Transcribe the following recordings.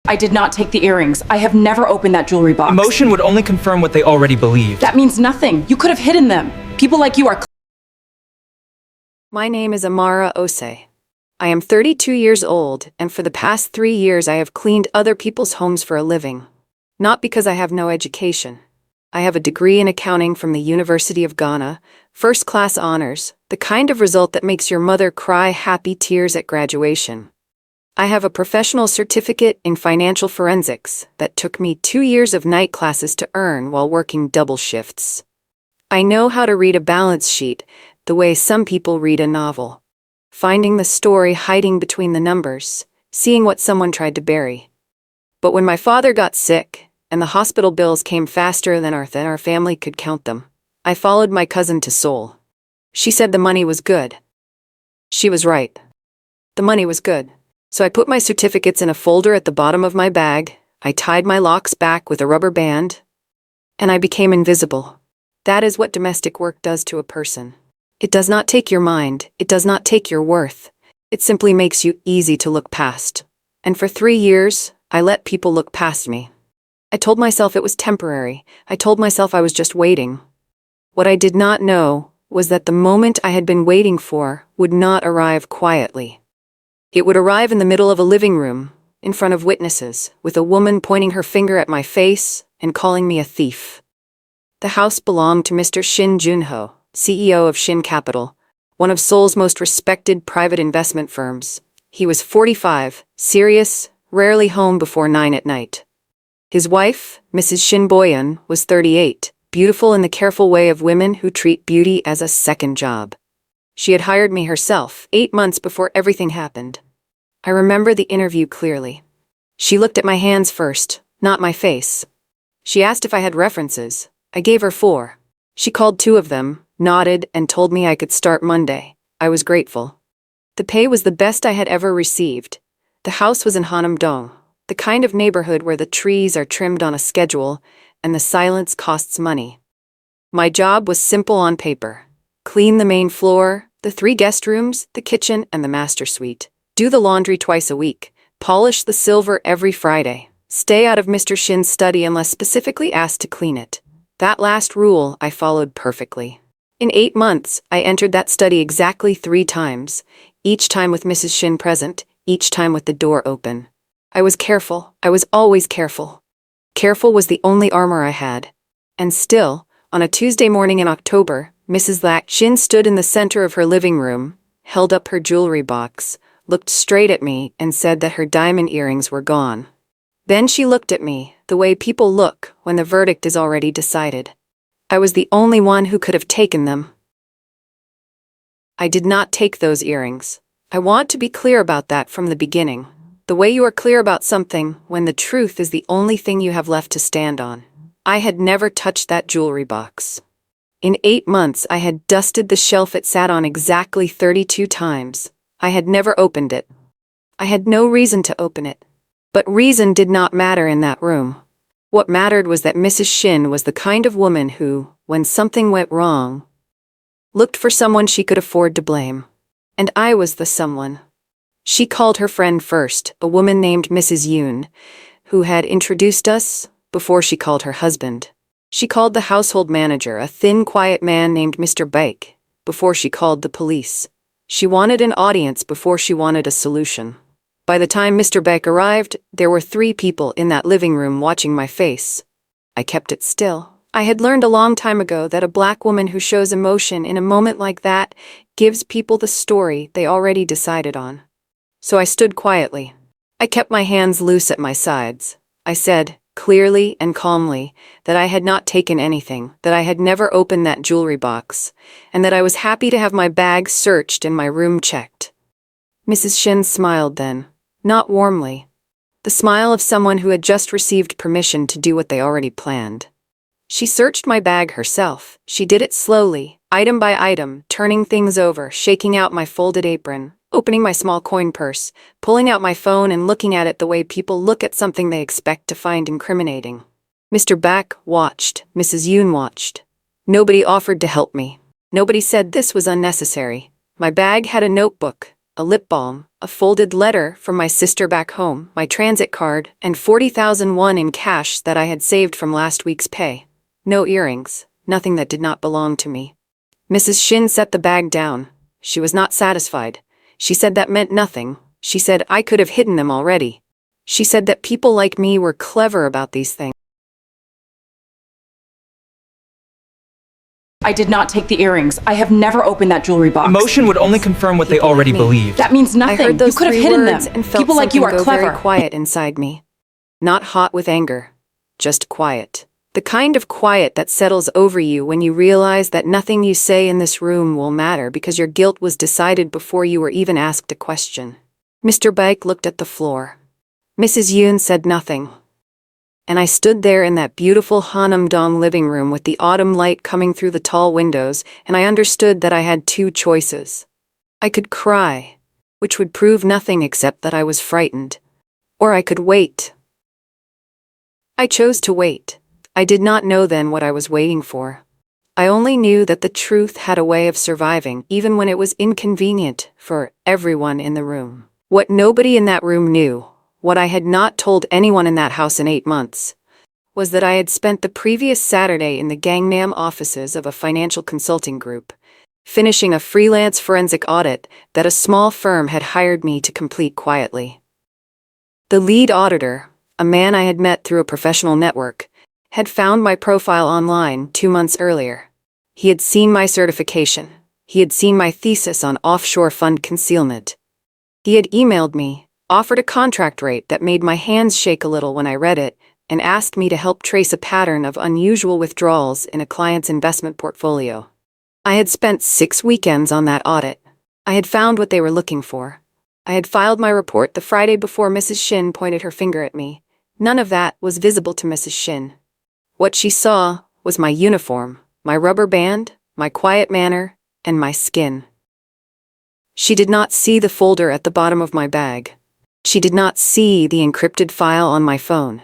I did not take the earrings. I have never opened that jewelry box. Emotion would only confirm what they already believed. That means nothing. You could have hidden them. People like you are... My name is Amara Osei. I am 32 years old, and for the past 3 years I have cleaned other people's homes for a living. Not because I have no education. I have a degree in accounting from the University of Ghana, first-class honors, the kind of result that makes your mother cry happy tears at graduation. I have a professional certificate in financial forensics that took me 2 years of night classes to earn while working double shifts. I know how to read a balance sheet the way some people read a novel. Finding the story hiding between the numbers, seeing what someone tried to bury. But when my father got sick, and the hospital bills came faster than our family could count them, I followed my cousin to Seoul. She said the money was good. She was right. The money was good. So I put my certificates in a folder at the bottom of my bag, I tied my locks back with a rubber band, and I became invisible. That is what domestic work does to a person. It does not take your mind, it does not take your worth. It simply makes you easy to look past. And for 3 years, I let people look past me. I told myself it was temporary. I told myself I was just waiting. What I did not know was that the moment I had been waiting for would not arrive quietly. It would arrive in the middle of a living room, in front of witnesses, with a woman pointing her finger at my face and calling me a thief. The house belonged to Mr. Shin Junho, CEO of Shin Capital, one of Seoul's most respected private investment firms. He was 45, serious, rarely home before 9 at night. His wife, Mrs. Shin Boyun, was 38, beautiful in the careful way of women who treat beauty as a second job. She had hired me herself 8 months before everything happened. I remember the interview clearly. She looked at my hands first, not my face. She asked if I had references. I gave her 4. She called 2 of them, nodded, and told me I could start Monday. I was grateful. The pay was the best I had ever received. The house was in Hanam-dong, the kind of neighborhood where the trees are trimmed on a schedule and the silence costs money. My job was simple on paper. Clean the main floor, the 3 guest rooms, the kitchen, and the master suite. Do the laundry twice a week. Polish the silver every Friday. Stay out of Mr. Shin's study unless specifically asked to clean it. That last rule I followed perfectly. In 8 months, I entered that study exactly 3 times, each time with Mrs. Shin present, each time with the door open. I was careful. I was always careful. Careful was the only armor I had. And still, on a Tuesday morning in October, Mrs. Shin stood in the center of her living room, held up her jewelry box, looked straight at me, and said that her diamond earrings were gone. Then she looked at me, the way people look when the verdict is already decided. I was the only one who could have taken them. I did not take those earrings. I want to be clear about that from the beginning. The way you are clear about something when the truth is the only thing you have left to stand on. I had never touched that jewelry box. In 8 months, I had dusted the shelf it sat on exactly 32 times. I had never opened it. I had no reason to open it. But reason did not matter in that room. What mattered was that Mrs. Shin was the kind of woman who, when something went wrong, looked for someone she could afford to blame. And I was the someone. She called her friend first, a woman named Mrs. Yoon, who had introduced us before she called her husband. She called the household manager, a thin, quiet man named Mr. Baek, before she called the police. She wanted an audience before she wanted a solution. By the time Mr. Baek arrived, there were 3 people in that living room watching my face. I kept it still. I had learned a long time ago that a black woman who shows emotion in a moment like that gives people the story they already decided on. So I stood quietly. I kept my hands loose at my sides. I said, clearly and calmly, that I had not taken anything, that I had never opened that jewelry box, and that I was happy to have my bag searched and my room checked. Mrs. Shin smiled then. Not warmly. The smile of someone who had just received permission to do what they already planned. She searched my bag herself. She did it slowly, item by item, turning things over, shaking out my folded apron, opening my small coin purse, pulling out my phone and looking at it the way people look at something they expect to find incriminating. Mr. Baek watched. Mrs. Yoon watched. Nobody offered to help me. Nobody said this was unnecessary. My bag had a notebook, a lip balm, a folded letter from my sister back home, my transit card, and 40,001 in cash that I had saved from last week's pay. No earrings, nothing that did not belong to me. Mrs. Shin set the bag down. She was not satisfied. She said that meant nothing. She said I could have hidden them already. She said that people like me were clever about these things. I did not take the earrings. I have never opened that jewelry box. Emotion would only confirm what they already believed. That means nothing. I heard those you could have three hidden words them. and felt People like you are something go clever. very quiet inside me. Not hot with anger, just quiet. The kind of quiet that settles over you when you realize that nothing you say in this room will matter because your guilt was decided before you were even asked a question. Mr. Baek looked at the floor. Mrs. Yoon said nothing. And I stood there in that beautiful Hanam-dong living room with the autumn light coming through the tall windows, and I understood that I had two choices. I could cry, which would prove nothing except that I was frightened. Or I could wait. I chose to wait. I did not know then what I was waiting for. I only knew that the truth had a way of surviving, even when it was inconvenient for everyone in the room. What nobody in that room knew, what I had not told anyone in that house in 8 months, was that I had spent the previous Saturday in the Gangnam offices of a financial consulting group, finishing a freelance forensic audit that a small firm had hired me to complete quietly. The lead auditor, a man I had met through a professional network, had found my profile online 2 months earlier. He had seen my certification. He had seen my thesis on offshore fund concealment. He had emailed me, offered a contract rate that made my hands shake a little when I read it, and asked me to help trace a pattern of unusual withdrawals in a client's investment portfolio. I had spent 6 weekends on that audit. I had found what they were looking for. I had filed my report the Friday before Mrs. Shin pointed her finger at me. None of that was visible to Mrs. Shin. What she saw was my uniform, my rubber band, my quiet manner, and my skin. She did not see the folder at the bottom of my bag. She did not see the encrypted file on my phone.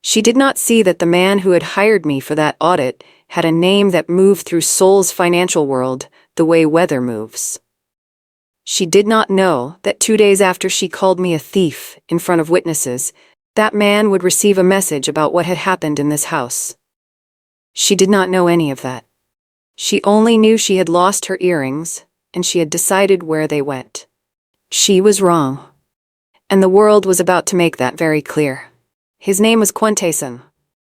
She did not see that the man who had hired me for that audit had a name that moved through Seoul's financial world the way weather moves. She did not know that 2 days after she called me a thief in front of witnesses, that man would receive a message about what had happened in this house. She did not know any of that. She only knew she had lost her earrings, and she had decided where they went. She was wrong. And the world was about to make that very clear. His name was Kwon Tae-sun.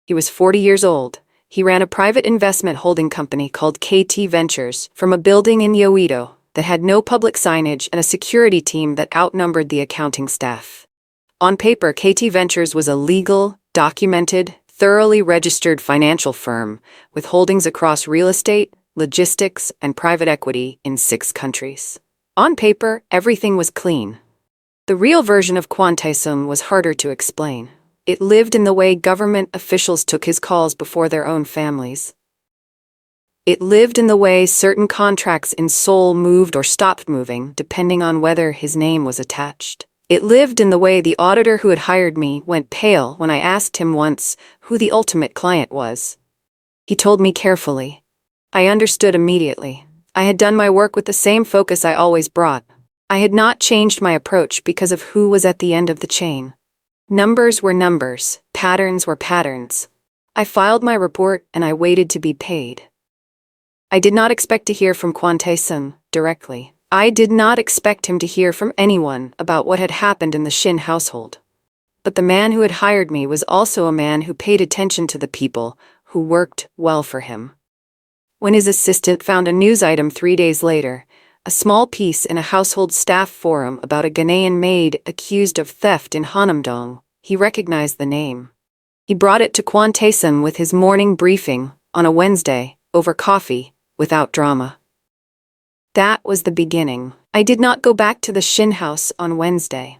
He was 40 years old. He ran a private investment holding company called KT Ventures from a building in Yeouido that had no public signage and a security team that outnumbered the accounting staff. On paper, KT Ventures was a legal, documented, thoroughly registered financial firm with holdings across real estate, logistics, and private equity in 6 countries. On paper, everything was clean. The real version of Kwon Tae-sun was harder to explain. It lived in the way government officials took his calls before their own families. It lived in the way certain contracts in Seoul moved or stopped moving, depending on whether his name was attached. It lived in the way the auditor who had hired me went pale when I asked him once who the ultimate client was. He told me carefully. I understood immediately. I had done my work with the same focus I always brought. I had not changed my approach because of who was at the end of the chain. Numbers were numbers, patterns were patterns. I filed my report and I waited to be paid. I did not expect to hear from Kwon Tae-sun directly. I did not expect him to hear from anyone about what had happened in the Shin household. But the man who had hired me was also a man who paid attention to the people who worked well for him. When his assistant found a news item 3 days later, a small piece in a household staff forum about a Ghanaian maid accused of theft in Hanam-dong, he recognized the name. He brought it to Kwon Tae-sun with his morning briefing on a Wednesday, over coffee, without drama. That was the beginning. I did not go back to the Shin house on Wednesday.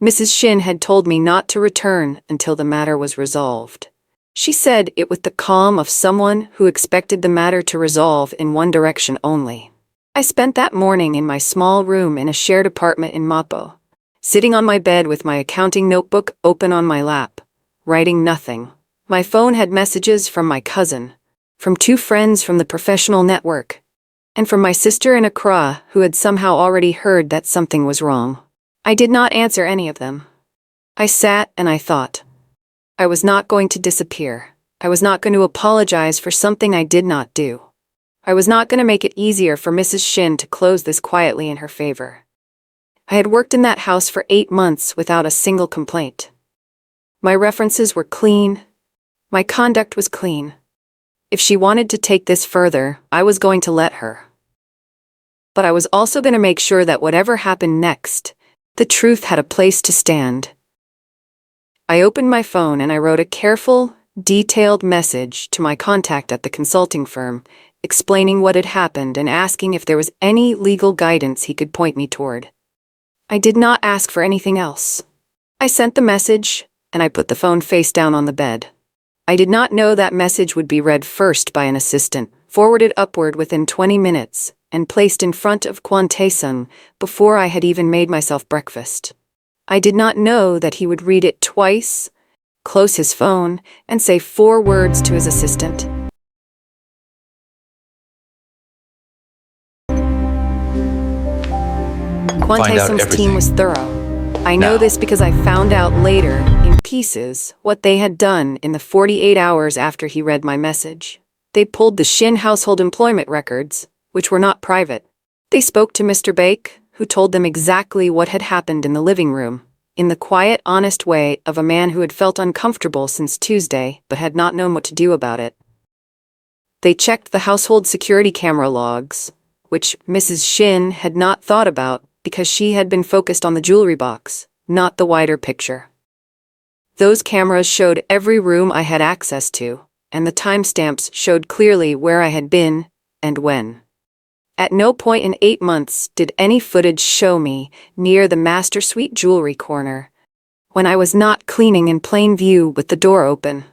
Mrs. Shin had told me not to return until the matter was resolved. She said it with the calm of someone who expected the matter to resolve in one direction only. I spent that morning in my small room in a shared apartment in Mapo, sitting on my bed with my accounting notebook open on my lap, writing nothing. My phone had messages from my cousin, from 2 friends from the professional network, and from my sister in Accra, who had somehow already heard that something was wrong. I did not answer any of them. I sat and I thought. I was not going to disappear. I was not going to apologize for something I did not do. I was not going to make it easier for Mrs. Shin to close this quietly in her favor. I had worked in that house for 8 months without a single complaint. My references were clean. My conduct was clean. If she wanted to take this further, I was going to let her. But I was also going to make sure that whatever happened next, the truth had a place to stand. I opened my phone and I wrote a careful, detailed message to my contact at the consulting firm, explaining what had happened and asking if there was any legal guidance he could point me toward. I did not ask for anything else. I sent the message, and I put the phone face down on the bed. I did not know that message would be read first by an assistant, forwarded upward within 20 minutes, and placed in front of Kwon Tae-sung before I had even made myself breakfast. I did not know that he would read it twice, close his phone, and say 4 words to his assistant. Kwon Tae-sung's team was thorough. I know this because I found out later, in pieces, what they had done in the 48 hours after he read my message. They pulled the Shin household employment records, which were not private. They spoke to Mr. Baek, who told them exactly what had happened in the living room, in the quiet, honest way of a man who had felt uncomfortable since Tuesday but had not known what to do about it. They checked the household security camera logs, which Mrs. Shin had not thought about because she had been focused on the jewelry box, not the wider picture. Those cameras showed every room I had access to, and the timestamps showed clearly where I had been and when. At no point in 8 months did any footage show me near the master suite jewelry corner, when I was not cleaning in plain view with the door open.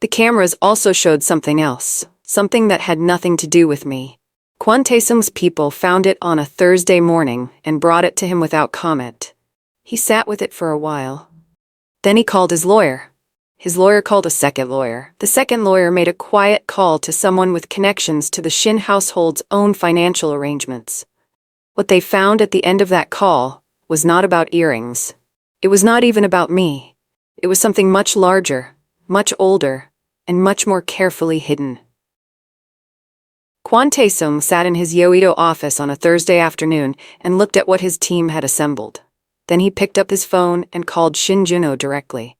The cameras also showed something else, something that had nothing to do with me. Kwon Tae-sung's people found it on a Thursday morning and brought it to him without comment. He sat with it for a while. Then he called his lawyer. His lawyer called a second lawyer. The second lawyer made a quiet call to someone with connections to the Shin household's own financial arrangements. What they found at the end of that call was not about earrings. It was not even about me. It was something much larger, much older, and much more carefully hidden. Kwon Tae-sung sat in his Yoido office on a Thursday afternoon and looked at what his team had assembled. Then he picked up his phone and called Shin Juno directly.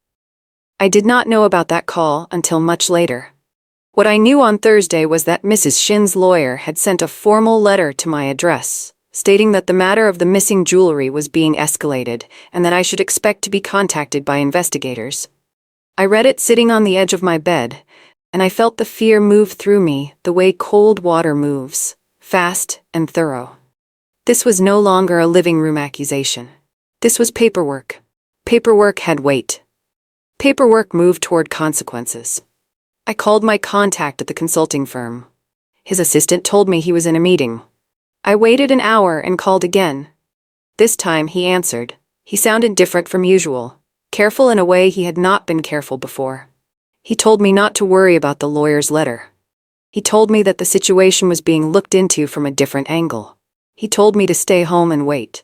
I did not know about that call until much later. What I knew on Thursday was that Mrs. Shin's lawyer had sent a formal letter to my address, stating that the matter of the missing jewelry was being escalated and that I should expect to be contacted by investigators. I read it sitting on the edge of my bed, and I felt the fear move through me the way cold water moves, fast and thorough. This was no longer a living room accusation. This was paperwork. Paperwork had weight. Paperwork moved toward consequences. I called my contact at the consulting firm. His assistant told me he was in a meeting. I waited an hour and called again. This time he answered. He sounded different from usual, careful in a way he had not been careful before. He told me not to worry about the lawyer's letter. He told me that the situation was being looked into from a different angle. He told me to stay home and wait.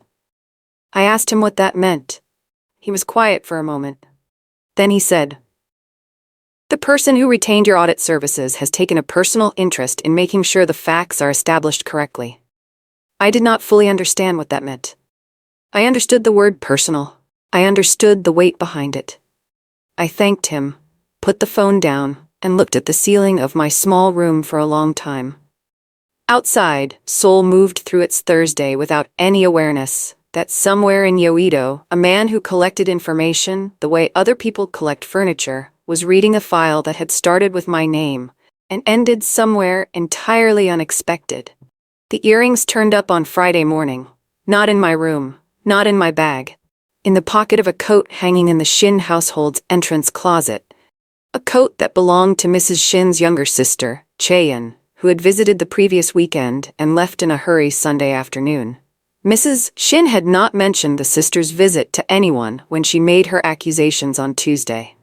I asked him what that meant. He was quiet for a moment. Then he said, "The person who retained your audit services has taken a personal interest in making sure the facts are established correctly." I did not fully understand what that meant. I understood the word personal. I understood the weight behind it. I thanked him, put the phone down, and looked at the ceiling of my small room for a long time. Outside, Seoul moved through its Thursday without any awareness that somewhere in Yoido, a man who collected information the way other people collect furniture was reading a file that had started with my name and ended somewhere entirely unexpected. The earrings turned up on Friday morning, not in my room, not in my bag, in the pocket of a coat hanging in the Shin household's entrance closet. A coat that belonged to Mrs. Shin's younger sister, Chaeyeon, who had visited the previous weekend and left in a hurry Sunday afternoon. Mrs. Shin had not mentioned the sister's visit to anyone when she made her accusations on Tuesday.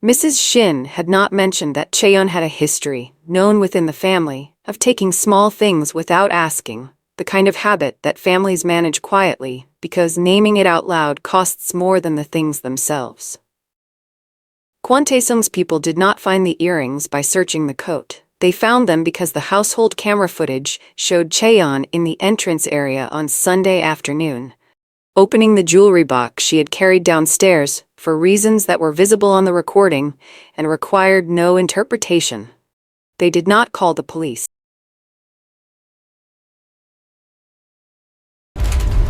Mrs. Shin had not mentioned that Chaeyeon had a history, known within the family, of taking small things without asking, the kind of habit that families manage quietly because naming it out loud costs more than the things themselves. Kwantesung's people did not find the earrings by searching the coat. They found them because the household camera footage showed Cheon in the entrance area on Sunday afternoon, opening the jewelry box she had carried downstairs for reasons that were visible on the recording and required no interpretation. They did not call the police.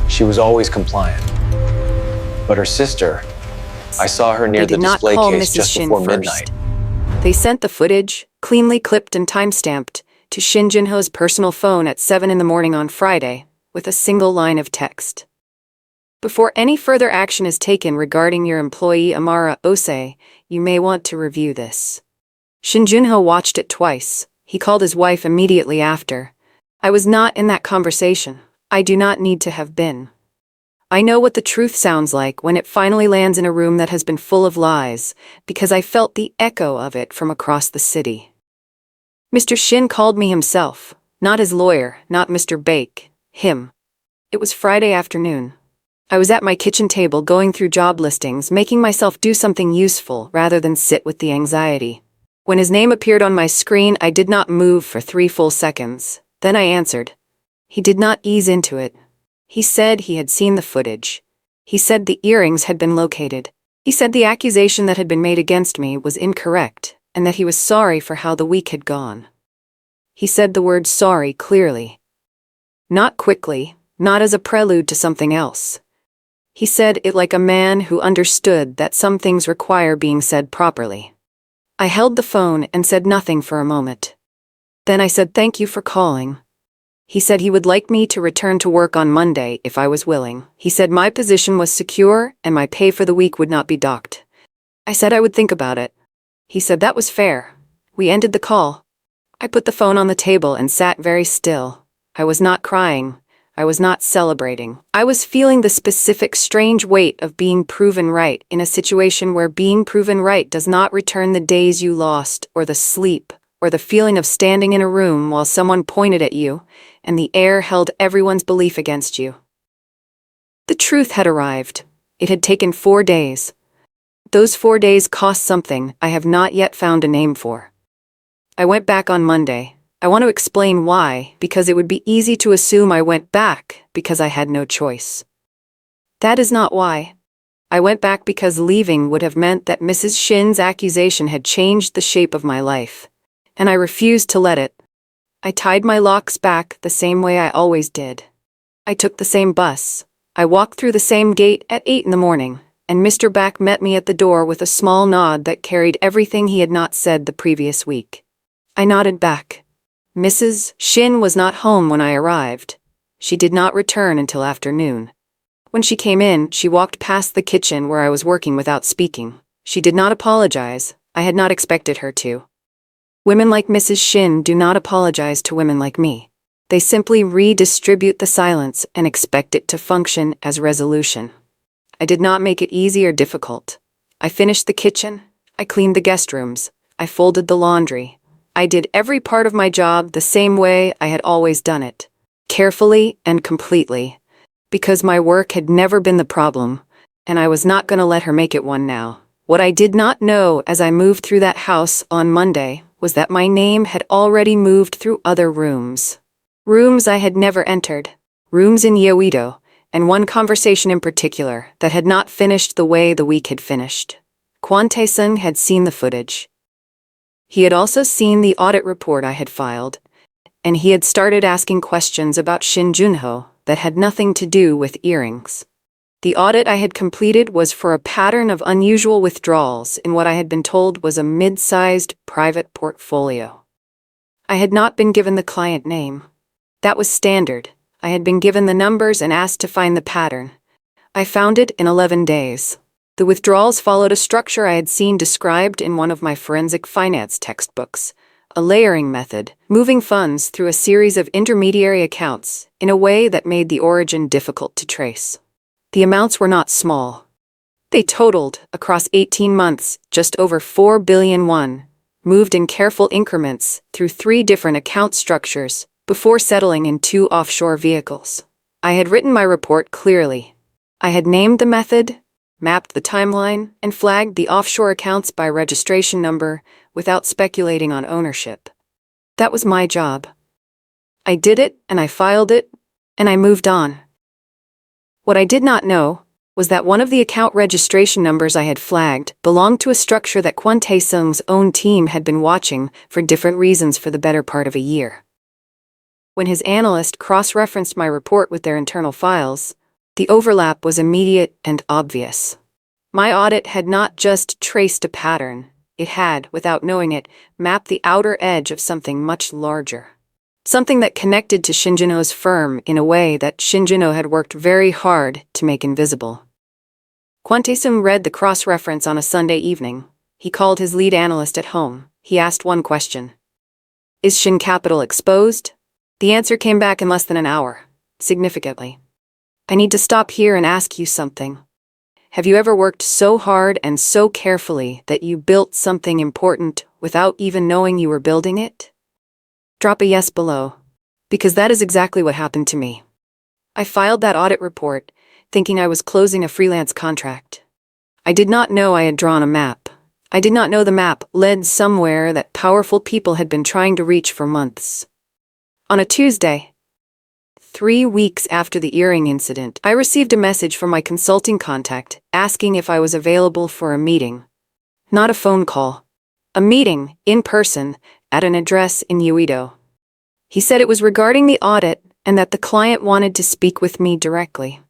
She was always compliant. But her sister, I saw her near They the did not display call case Mrs. just Shin before first. midnight. They sent the footage, cleanly clipped and time-stamped, to Shin Junho's personal phone at 7 in the morning on Friday, with a single line of text. Before any further action is taken regarding your employee Amara Osei, you may want to review this. Shin Junho watched it twice. He called his wife immediately after. I was not in that conversation. I do not need to have been. I know what the truth sounds like when it finally lands in a room that has been full of lies, because I felt the echo of it from across the city. Mr. Shin called me himself, not his lawyer, not Mr. Bake, him. It was Friday afternoon. I was at my kitchen table going through job listings, making myself do something useful rather than sit with the anxiety. When his name appeared on my screen, I did not move for 3 full seconds. Then I answered. He did not ease into it. He said he had seen the footage. He said the earrings had been located. He said the accusation that had been made against me was incorrect, and that he was sorry for how the week had gone. He said the word sorry clearly. Not quickly, not as a prelude to something else. He said it like a man who understood that some things require being said properly. I held the phone and said nothing for a moment. Then I said thank you for calling. He said he would like me to return to work on Monday if I was willing. He said my position was secure and my pay for the week would not be docked. I said I would think about it. He said that was fair. We ended the call. I put the phone on the table and sat very still. I was not crying. I was not celebrating. I was feeling the specific strange weight of being proven right in a situation where being proven right does not return the days you lost or the sleep or the feeling of standing in a room while someone pointed at you and the air held everyone's belief against you. The truth had arrived. It had taken 4 days. Those 4 days cost something I have not yet found a name for. I went back on Monday. I want to explain why, because it would be easy to assume I went back because I had no choice. That is not why. I went back because leaving would have meant that Mrs. Shin's accusation had changed the shape of my life, and I refused to let it. I tied my locks back the same way I always did. I took the same bus. I walked through the same gate at 8 in the morning, and Mr. Back met me at the door with a small nod that carried everything he had not said the previous week. I nodded back. Mrs. Shin was not home when I arrived. She did not return until afternoon. When she came in, she walked past the kitchen where I was working without speaking. She did not apologize. I had not expected her to. Women like Mrs. Shin do not apologize to women like me. They simply redistribute the silence and expect it to function as resolution. I did not make it easy or difficult. I finished the kitchen. I cleaned the guest rooms. I folded the laundry. I did every part of my job the same way I had always done it, carefully and completely, because my work had never been the problem, and I was not going to let her make it one now. What I did not know as I moved through that house on Monday was that my name had already moved through other rooms. Rooms I had never entered, rooms in Yeouido, and one conversation in particular that had not finished the way the week had finished. Kwon Tae-sung had seen the footage. He had also seen the audit report I had filed, and he had started asking questions about Shin Junho that had nothing to do with earrings. The audit I had completed was for a pattern of unusual withdrawals in what I had been told was a mid-sized private portfolio. I had not been given the client name. That was standard. I had been given the numbers and asked to find the pattern. I found it in 11 days. The withdrawals followed a structure I had seen described in one of my forensic finance textbooks, a layering method, moving funds through a series of intermediary accounts in a way that made the origin difficult to trace. The amounts were not small. They totaled, across 18 months, just over 4 billion won, moved in careful increments through 3 different account structures before settling in 2 offshore vehicles. I had written my report clearly. I had named the method, mapped the timeline, and flagged the offshore accounts by registration number without speculating on ownership. That was my job. I did it, and I filed it, and I moved on. What I did not know was that one of the account registration numbers I had flagged belonged to a structure that Kwon Tae-sung's own team had been watching for different reasons for the better part of a year. When his analyst cross-referenced my report with their internal files, the overlap was immediate and obvious. My audit had not just traced a pattern, it had, without knowing it, mapped the outer edge of something much larger. Something that connected to Shin Jin-ho's firm in a way that Shin Jin-ho had worked very hard to make invisible. Kwon Tae-sung read the cross-reference on a Sunday evening. He called his lead analyst at home. He asked one question. Is Shin Capital exposed? The answer came back in less than an hour, significantly. I need to stop here and ask you something. Have you ever worked so hard and so carefully that you built something important without even knowing you were building it? Drop a yes below, because that is exactly what happened to me. I filed that audit report, thinking I was closing a freelance contract. I did not know I had drawn a map. I did not know the map led somewhere that powerful people had been trying to reach for months. On a Tuesday, 3 weeks after the earring incident, I received a message from my consulting contact asking if I was available for a meeting. Not a phone call. A meeting, in person, at an address in Uido. He said it was regarding the audit and that the client wanted to speak with me directly.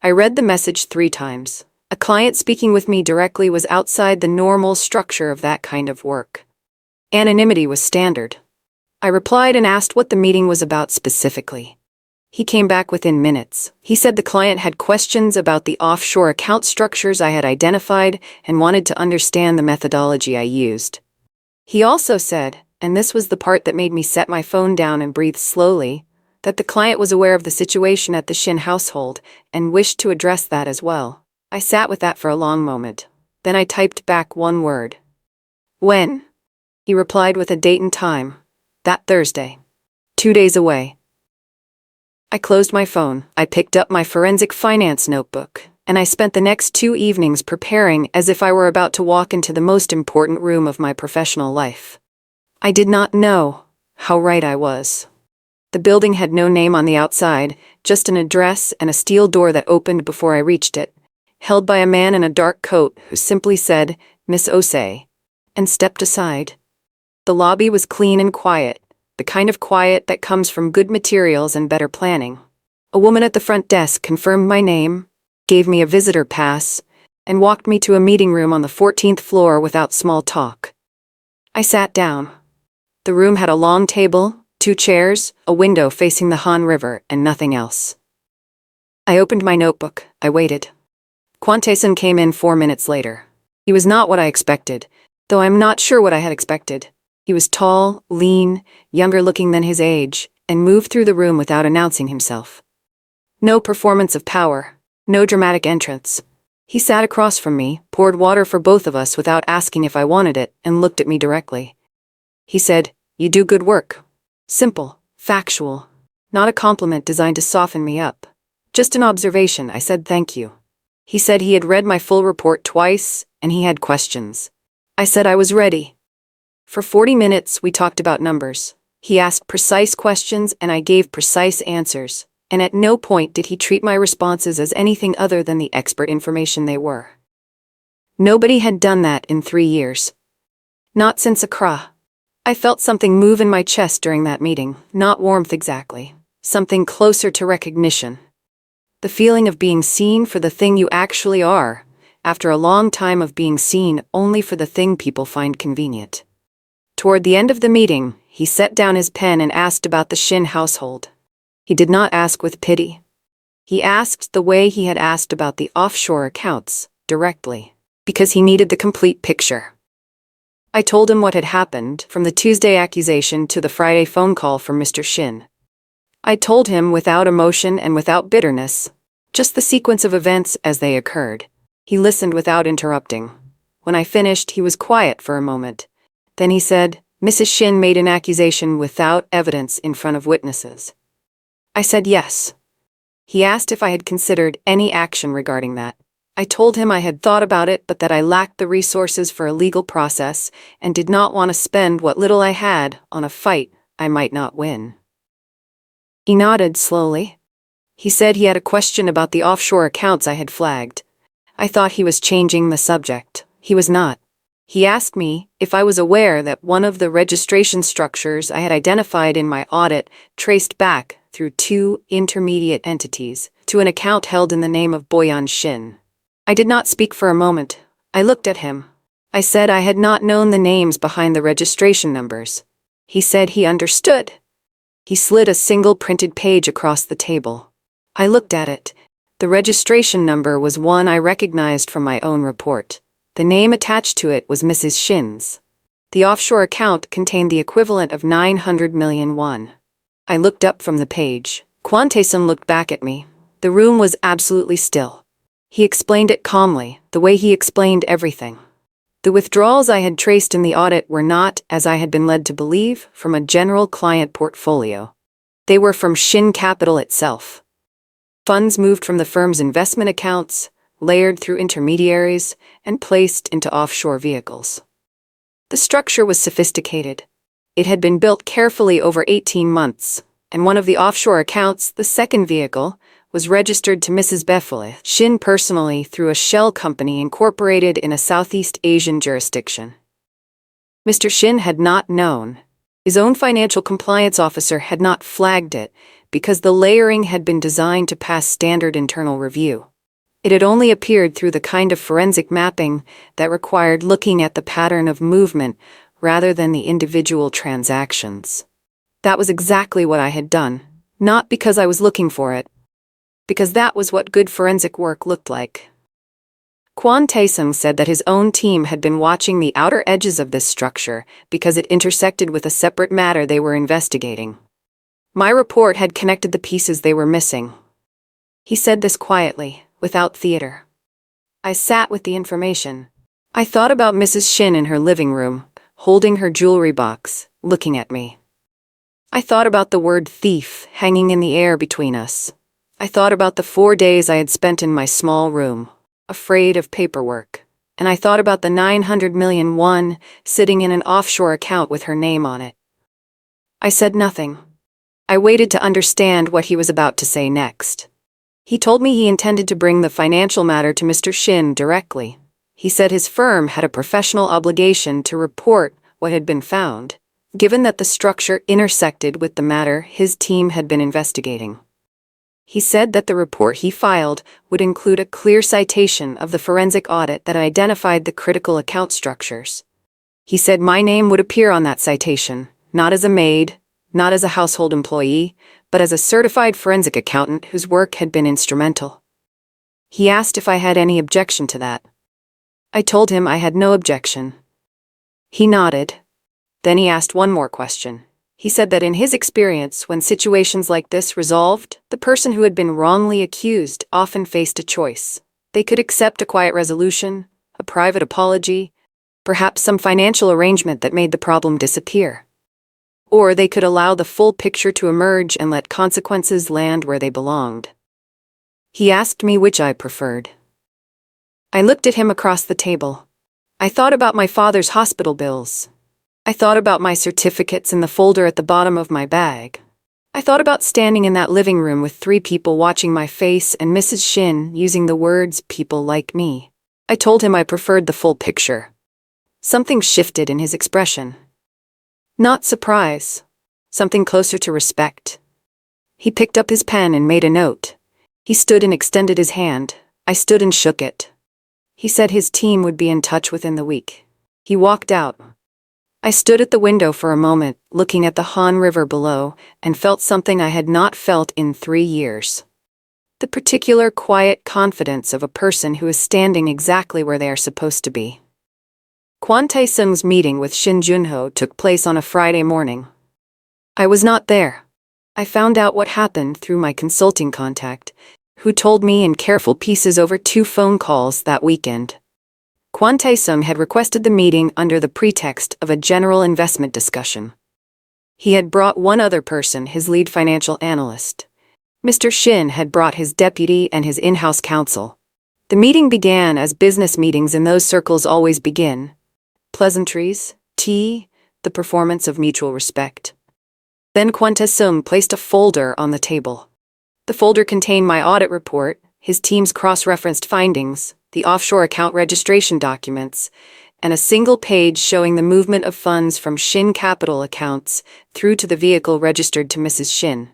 I read the message 3 times. A client speaking with me directly was outside the normal structure of that kind of work. Anonymity was standard. I replied and asked what the meeting was about specifically. He came back within minutes. He said the client had questions about the offshore account structures I had identified and wanted to understand the methodology I used. He also said, and this was the part that made me set my phone down and breathe slowly, that the client was aware of the situation at the Shin household and wished to address that as well. I sat with that for a long moment. Then I typed back one word. When? He replied with a date and time. That Thursday. 2 days away. I closed my phone, I picked up my forensic finance notebook, and I spent the next 2 evenings preparing as if I were about to walk into the most important room of my professional life. I did not know how right I was. The building had no name on the outside, just an address and a steel door that opened before I reached it, held by a man in a dark coat who simply said, Miss Osei, and stepped aside. The lobby was clean and quiet, the kind of quiet that comes from good materials and better planning. A woman at the front desk confirmed my name, gave me a visitor pass, and walked me to a meeting room on the 14th floor without small talk. I sat down. The room had a long table, 2 chairs, a window facing the Han River, and nothing else. I opened my notebook. I waited. Kwon Tae-sung came in 4 minutes later. He was not what I expected, though I'm not sure what I had expected. He was tall, lean, younger looking than his age, and moved through the room without announcing himself. No performance of power, no dramatic entrance. He sat across from me, poured water for both of us without asking if I wanted it, and looked at me directly. He said, "You do good work." Simple, factual, not a compliment designed to soften me up. Just an observation. I said thank you. He said he had read my full report twice, and he had questions. I said I was ready. For 40 minutes, we talked about numbers. He asked precise questions, and I gave precise answers, and at no point did he treat my responses as anything other than the expert information they were. Nobody had done that in 3 years. Not since Accra. I felt something move in my chest during that meeting, not warmth exactly, something closer to recognition. The feeling of being seen for the thing you actually are, after a long time of being seen only for the thing people find convenient. Toward the end of the meeting, he set down his pen and asked about the Shin household. He did not ask with pity. He asked the way he had asked about the offshore accounts, directly, because he needed the complete picture. I told him what had happened, from the Tuesday accusation to the Friday phone call from Mr. Shin. I told him without emotion and without bitterness, just the sequence of events as they occurred. He listened without interrupting. When I finished, he was quiet for a moment. Then he said, Mrs. Shin made an accusation without evidence in front of witnesses. I said yes. He asked if I had considered any action regarding that. I told him I had thought about it, but that I lacked the resources for a legal process and did not want to spend what little I had on a fight I might not win. He nodded slowly. He said he had a question about the offshore accounts I had flagged. I thought he was changing the subject. He was not. He asked me if I was aware that one of the registration structures I had identified in my audit traced back through 2 intermediate entities to an account held in the name of Boyan Shin. I did not speak for a moment. I looked at him. I said I had not known the names behind the registration numbers. He said he understood. He slid a single printed page across the table. I looked at it. The registration number was one I recognized from my own report. The name attached to it was Mrs. Shin's. The offshore account contained the equivalent of 900 million won. I looked up from the page. Kwon Tae-sung looked back at me. The room was absolutely still. He explained it calmly, the way he explained everything. The withdrawals I had traced in the audit were not, as I had been led to believe, from a general client portfolio. They were from Shin Capital itself. Funds moved from the firm's investment accounts, layered through intermediaries, and placed into offshore vehicles. The structure was sophisticated. It had been built carefully over 18 months, and one of the offshore accounts, the second vehicle, was registered to Mrs. Befele Shin personally through a shell company incorporated in a Southeast Asian jurisdiction. Mr. Shin had not known. His own financial compliance officer had not flagged it because the layering had been designed to pass standard internal review. It had only appeared through the kind of forensic mapping that required looking at the pattern of movement rather than the individual transactions. That was exactly what I had done, not because I was looking for it, because that was what good forensic work looked like. Kwon Tae-sung said that his own team had been watching the outer edges of this structure because it intersected with a separate matter they were investigating. My report had connected the pieces they were missing. He said this quietly, without theater. I sat with the information. I thought about Mrs. Shin in her living room, holding her jewelry box, looking at me. I thought about the word thief hanging in the air between us. I thought about the 4 days I had spent in my small room, afraid of paperwork. And I thought about the 900 million won sitting in an offshore account with her name on it. I said nothing. I waited to understand what he was about to say next. He told me he intended to bring the financial matter to Mr. Shin directly. He said his firm had a professional obligation to report what had been found, given that the structure intersected with the matter his team had been investigating. He said that the report he filed would include a clear citation of the forensic audit that identified the critical account structures. He said my name would appear on that citation, not as a maid, not as a household employee, but as a certified forensic accountant whose work had been instrumental. He asked if I had any objection to that. I told him I had no objection. He nodded. Then he asked one more question. He said that in his experience, when situations like this resolved, the person who had been wrongly accused often faced a choice. They could accept a quiet resolution, a private apology, perhaps some financial arrangement that made the problem disappear. Or they could allow the full picture to emerge and let consequences land where they belonged. He asked me which I preferred. I looked at him across the table. I thought about my father's hospital bills. I thought about my certificates in the folder at the bottom of my bag. I thought about standing in that living room with 3 people watching my face and Mrs. Shin using the words "people like me." I told him I preferred the full picture. Something shifted in his expression. Not surprise. Something closer to respect. He picked up his pen and made a note. He stood and extended his hand. I stood and shook it. He said his team would be in touch within the week. He walked out. I stood at the window for a moment, looking at the Han River below, and felt something I had not felt in 3 years. The particular quiet confidence of a person who is standing exactly where they are supposed to be. Kwon Tae-sung's meeting with Shin Junho took place on a Friday morning. I was not there. I found out what happened through my consulting contact, who told me in careful pieces over 2 phone calls that weekend. Kwon Tae-sung had requested the meeting under the pretext of a general investment discussion. He had brought one other person, his lead financial analyst. Mr. Shin had brought his deputy and his in-house counsel. The meeting began as business meetings in those circles always begin. Pleasantries, tea, the performance of mutual respect. Then Kwon Tae-sung placed a folder on the table. The folder contained my audit report, his team's cross-referenced findings, the offshore account registration documents, and a single page showing the movement of funds from Shin Capital accounts through to the vehicle registered to Mrs. Shin.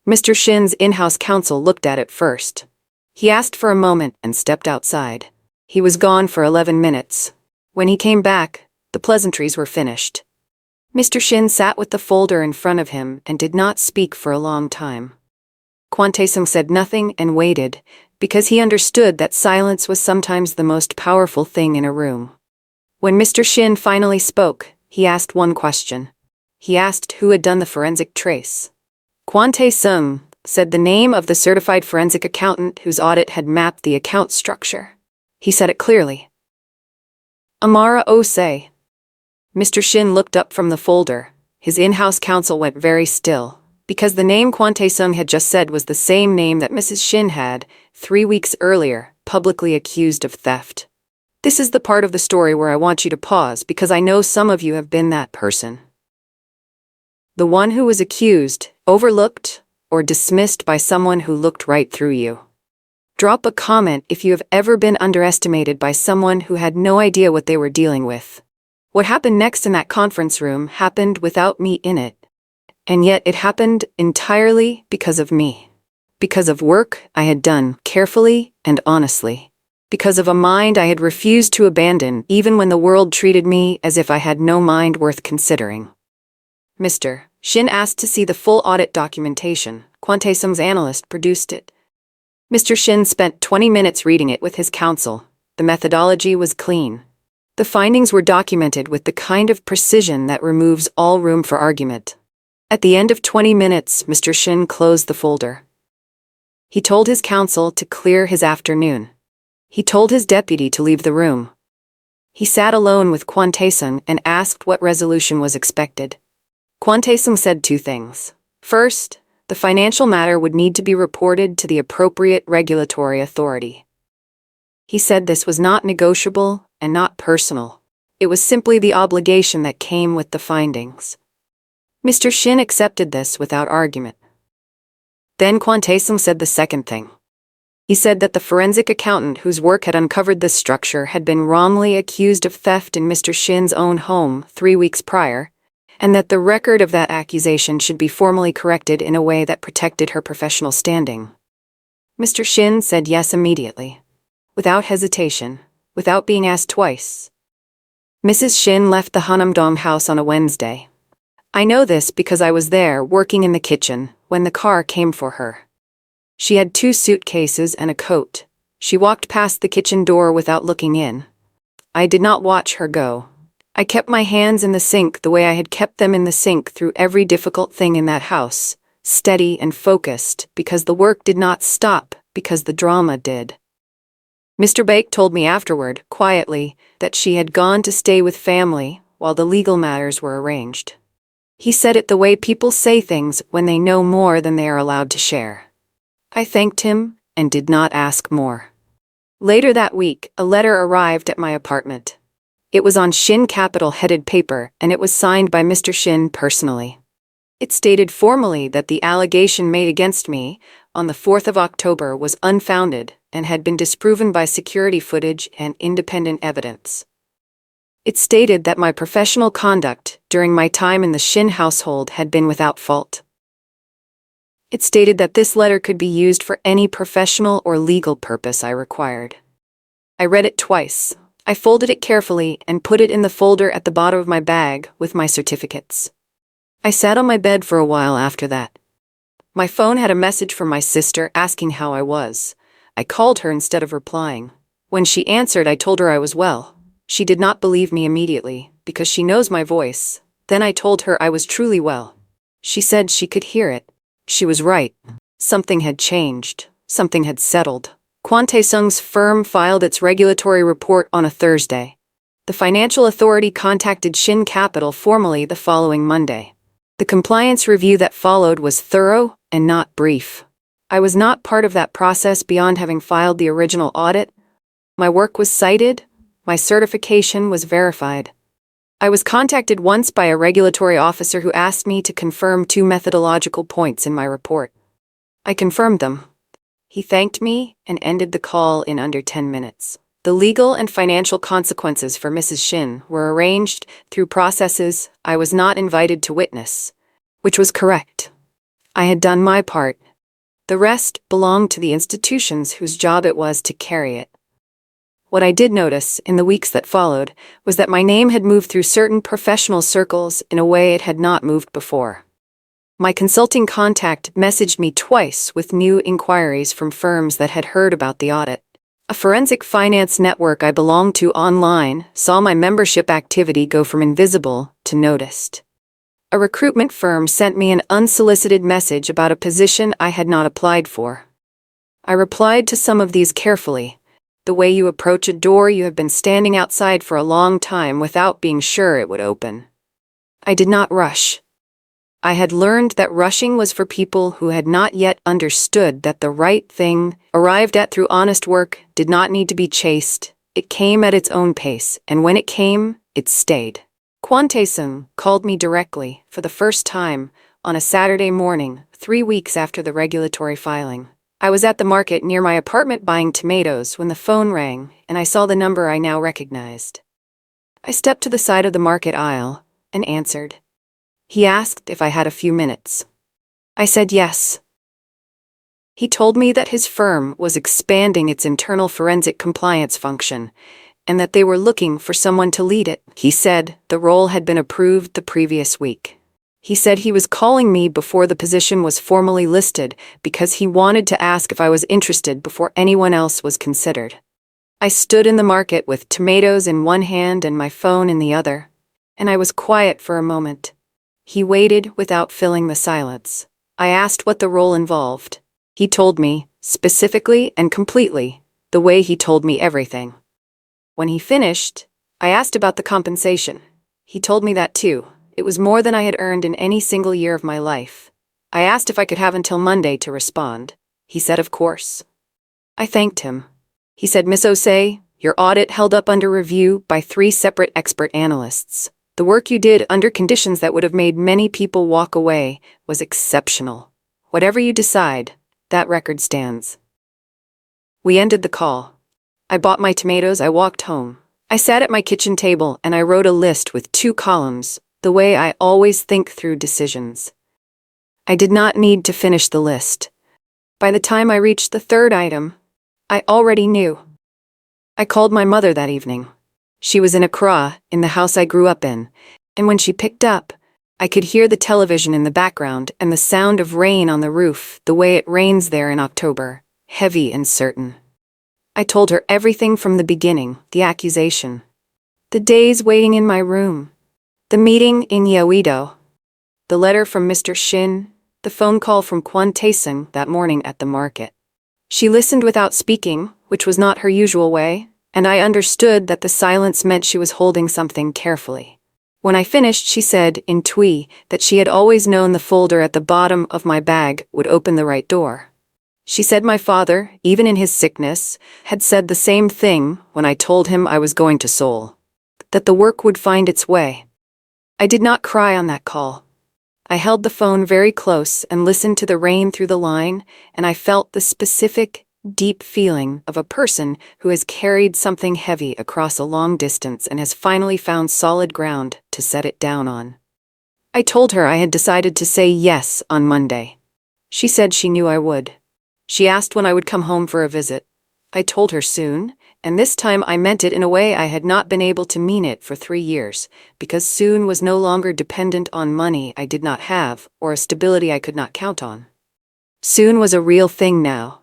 Mr. Shin's in-house counsel looked at it first. He asked for a moment and stepped outside. He was gone for 11 minutes. When he came back, the pleasantries were finished. Mr. Shin sat with the folder in front of him and did not speak for a long time. Kwon Tae-sung said nothing and waited, because he understood that silence was sometimes the most powerful thing in a room. When Mr. Shin finally spoke, he asked one question. He asked who had done the forensic trace. Kwon Tae-sung said the name of the certified forensic accountant whose audit had mapped the account structure. He said it clearly. Amara Osei. Mr. Shin looked up from the folder. His in-house counsel went very still, because the name Kwon Tae-sung had just said was the same name that Mrs. Shin had, 3 weeks earlier, publicly accused of theft. This is the part of the story where I want you to pause, because I know some of you have been that person. The one who was accused, overlooked, or dismissed by someone who looked right through you. Drop a comment if you have ever been underestimated by someone who had no idea what they were dealing with. What happened next in that conference room happened without me in it. And yet it happened entirely because of me. Because of work I had done carefully and honestly. Because of a mind I had refused to abandon even when the world treated me as if I had no mind worth considering. Mr. Shin asked to see the full audit documentation. Kwon Tae-sung's analyst produced it. Mr. Shin spent 20 minutes reading it with his counsel. The methodology was clean. The findings were documented with the kind of precision that removes all room for argument. At the end of 20 minutes, Mr. Shin closed the folder. He told his counsel to clear his afternoon. He told his deputy to leave the room. He sat alone with Kwon Tae-sung and asked what resolution was expected. Kwon Tae-sung said 2 things. First, the financial matter would need to be reported to the appropriate regulatory authority. He said this was not negotiable and not personal. It was simply the obligation that came with the findings. Mr. Shin accepted this without argument. Then Kwon Tae-sung said the second thing. He said that the forensic accountant whose work had uncovered this structure had been wrongly accused of theft in Mr. Shin's own home 3 weeks prior, and that the record of that accusation should be formally corrected in a way that protected her professional standing. Mr. Shin said yes immediately, without hesitation, without being asked twice. Mrs. Shin left the Hanamdong house on a Wednesday. I know this because I was there working in the kitchen when the car came for her. She had 2 suitcases and a coat. She walked past the kitchen door without looking in. I did not watch her go. I kept my hands in the sink the way I had kept them in the sink through every difficult thing in that house, steady and focused, because the work did not stop, because the drama did. Mr. Baek told me afterward, quietly, that she had gone to stay with family while the legal matters were arranged. He said it the way people say things when they know more than they are allowed to share. I thanked him and did not ask more. Later that week, a letter arrived at my apartment. It was on Shin Capital headed paper, and it was signed by Mr. Shin personally. It stated formally that the allegation made against me on the 4th of October was unfounded and had been disproven by security footage and independent evidence. It stated that my professional conduct during my time in the Shin household had been without fault. It stated that this letter could be used for any professional or legal purpose I required. I read it twice. I folded it carefully and put it in the folder at the bottom of my bag with my certificates. I sat on my bed for a while after that. My phone had a message from my sister asking how I was. I called her instead of replying. When she answered, I told her I was well. She did not believe me immediately, because she knows my voice. Then I told her I was truly well. She said she could hear it. She was right. Something had changed. Something had settled. Kwon Tae-sung's firm filed its regulatory report on a Thursday. The financial authority contacted Shin Capital formally the following Monday. The compliance review that followed was thorough and not brief. I was not part of that process beyond having filed the original audit. My work was cited. My certification was verified. I was contacted once by a regulatory officer who asked me to confirm 2 methodological points in my report. I confirmed them. He thanked me and ended the call in under 10 minutes. The legal and financial consequences for Mrs. Shin were arranged through processes I was not invited to witness, which was correct. I had done my part. The rest belonged to the institutions whose job it was to carry it. What I did notice in the weeks that followed was that my name had moved through certain professional circles in a way it had not moved before. My consulting contact messaged me twice with new inquiries from firms that had heard about the audit. A forensic finance network I belonged to online saw my membership activity go from invisible to noticed. A recruitment firm sent me an unsolicited message about a position I had not applied for. I replied to some of these carefully. The way you approach a door you have been standing outside for a long time without being sure it would open. I did not rush. I had learned that rushing was for people who had not yet understood that the right thing, arrived at through honest work, did not need to be chased. It came at its own pace, and when it came, it stayed. Kwon Tae-sung called me directly, for the first time, on a Saturday morning, 3 weeks after the regulatory filing. I was at the market near my apartment buying tomatoes when the phone rang, and I saw the number I now recognized. I stepped to the side of the market aisle and answered. He asked if I had a few minutes. I said yes. He told me that his firm was expanding its internal forensic compliance function, and that they were looking for someone to lead it. He said the role had been approved the previous week. He said he was calling me before the position was formally listed because he wanted to ask if I was interested before anyone else was considered. I stood in the market with tomatoes in one hand and my phone in the other, and I was quiet for a moment. He waited without filling the silence. I asked what the role involved. He told me, specifically and completely, the way he told me everything. When he finished, I asked about the compensation. He told me that too. It was more than I had earned in any single year of my life. I asked if I could have until Monday to respond. He said of course. I thanked him. He said, Miss Osei, your audit held up under review by 3 separate expert analysts. The work you did under conditions that would have made many people walk away was exceptional. Whatever you decide, that record stands. We ended the call. I bought my tomatoes, I walked home. I sat at my kitchen table and I wrote a list with 2 columns, the way I always think through decisions. I did not need to finish the list. By the time I reached the 3rd item, I already knew. I called my mother that evening. She was in Accra, in the house I grew up in, and when she picked up, I could hear the television in the background and the sound of rain on the roof, the way it rains there in October, heavy and certain. I told her everything from the beginning, the accusation, the days waiting in my room, the meeting in Yeouido, the letter from Mr. Shin, the phone call from Kwon Tae-sung that morning at the market. She listened without speaking, which was not her usual way, and I understood that the silence meant she was holding something carefully. When I finished, she said, in Twi, that she had always known the folder at the bottom of my bag would open the right door. She said my father, even in his sickness, had said the same thing when I told him I was going to Seoul, that the work would find its way. I did not cry on that call. I held the phone very close and listened to the rain through the line, and I felt the specific, deep feeling of a person who has carried something heavy across a long distance and has finally found solid ground to set it down on. I told her I had decided to say yes on Monday. She said she knew I would. She asked when I would come home for a visit. I told her soon, and this time I meant it in a way I had not been able to mean it for 3 years, because soon was no longer dependent on money I did not have or a stability I could not count on. Soon was a real thing now.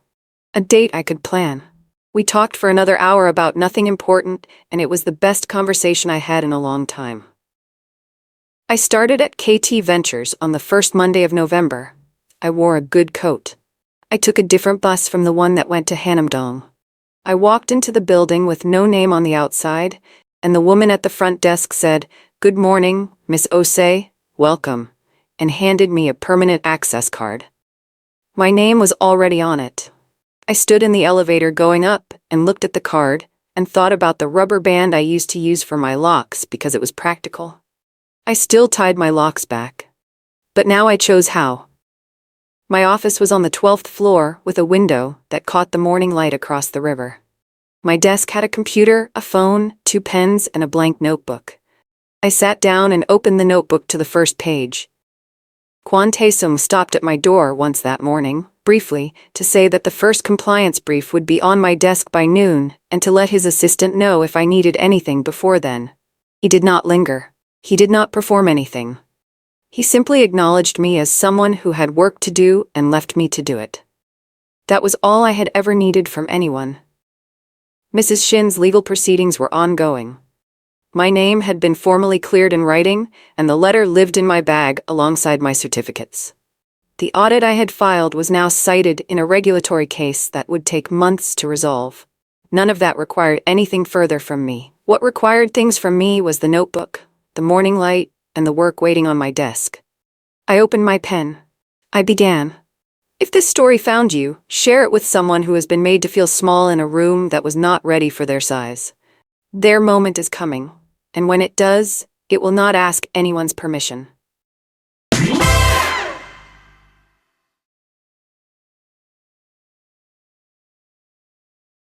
A date I could plan. We talked for another hour about nothing important, and it was the best conversation I had in a long time. I started at KT Ventures on the first Monday of November. I wore a good coat. I took a different bus from the one that went to Hanamdong. I walked into the building with no name on the outside, and the woman at the front desk said, "Good morning, Miss Osei, welcome," and handed me a permanent access card. My name was already on it. I stood in the elevator going up and looked at the card and thought about the rubber band I used to use for my locks because it was practical. I still tied my locks back. But now I chose how. My office was on the 12th floor with a window that caught the morning light across the river. My desk had a computer, a phone, 2 pens, and a blank notebook. I sat down and opened the notebook to the first page. Kwon Tae-sung stopped at my door once that morning, briefly, to say that the first compliance brief would be on my desk by noon and to let his assistant know if I needed anything before then. He did not linger. He did not perform anything. He simply acknowledged me as someone who had work to do and left me to do it. That was all I had ever needed from anyone. Mrs. Shin's legal proceedings were ongoing. My name had been formally cleared in writing, and the letter lived in my bag alongside my certificates. The audit I had filed was now cited in a regulatory case that would take months to resolve. None of that required anything further from me. What required things from me was the notebook, the morning light, and the work waiting on my desk. I opened my pen. I began. If this story found you, share it with someone who has been made to feel small in a room that was not ready for their size. Their moment is coming, and when it does, it will not ask anyone's permission.